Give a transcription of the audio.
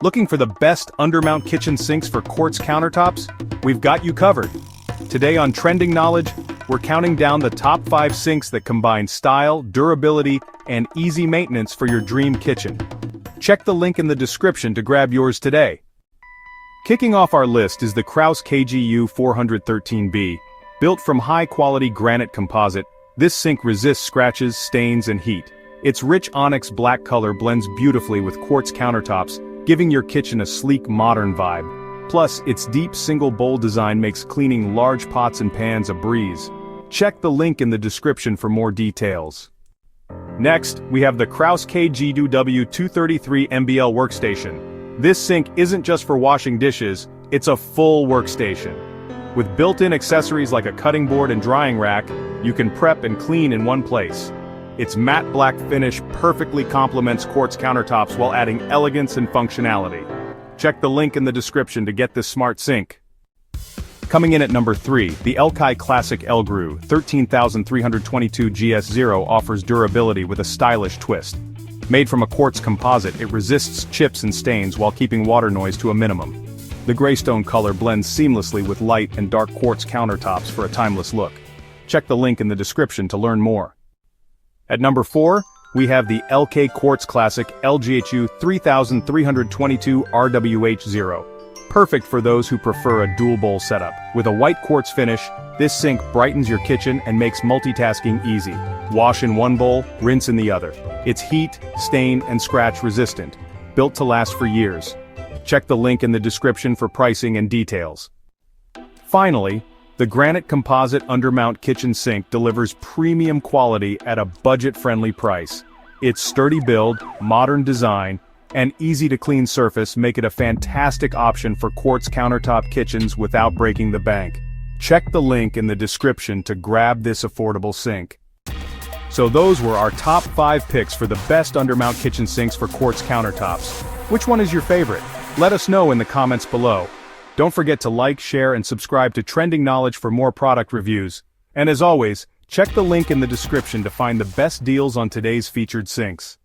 Looking for the best undermount kitchen sinks for quartz countertops? We've got you covered. Today on Trending Knowledge, we're counting down the top 5 sinks that combine style, durability, and easy maintenance for your dream kitchen. Check the link in the description to grab yours today. Kicking off our list is the Kraus KGU-413B. Built from high-quality granite composite, this sink resists scratches, stains, and heat. Its rich onyx black color blends beautifully with quartz countertops, giving your kitchen a sleek, modern vibe. Plus, its deep single-bowl design makes cleaning large pots and pans a breeze. Check the link in the description for more details. Next, we have the Kraus KGUW2-33MBL Workstation. This sink isn't just for washing dishes, it's a full workstation. With built-in accessories like a cutting board and drying rack, you can prep and clean in one place. Its matte black finish perfectly complements quartz countertops while adding elegance and functionality. Check the link in the description to get this smart sink. Coming in at number 3, the Elkay Classic L-GRU-13322GS0 offers durability with a stylish twist. Made from a quartz composite, it resists chips and stains while keeping water noise to a minimum. The graystone color blends seamlessly with light and dark quartz countertops for a timeless look. Check the link in the description to learn more. At number 4, we have the Elkay Quartz Classic LGHU-3322RWH0. Perfect for those who prefer a dual bowl setup. With a white quartz finish, this sink brightens your kitchen and makes multitasking easy. Wash in one bowl, rinse in the other. It's heat, stain, and scratch resistant. Built to last for years. Check the link in the description for pricing and details. Finally, the Granite Composite Undermount Kitchen Sink delivers premium quality at a budget-friendly price. Its sturdy build, modern design, and easy-to-clean surface make it a fantastic option for quartz countertop kitchens without breaking the bank. Check the link in the description to grab this affordable sink. So those were our top 5 picks for the best undermount kitchen sinks for quartz countertops. Which one is your favorite? Let us know in the comments below. Don't forget to like, share, and subscribe to Trending Knowledge for more product reviews. And as always, check the link in the description to find the best deals on today's featured sinks.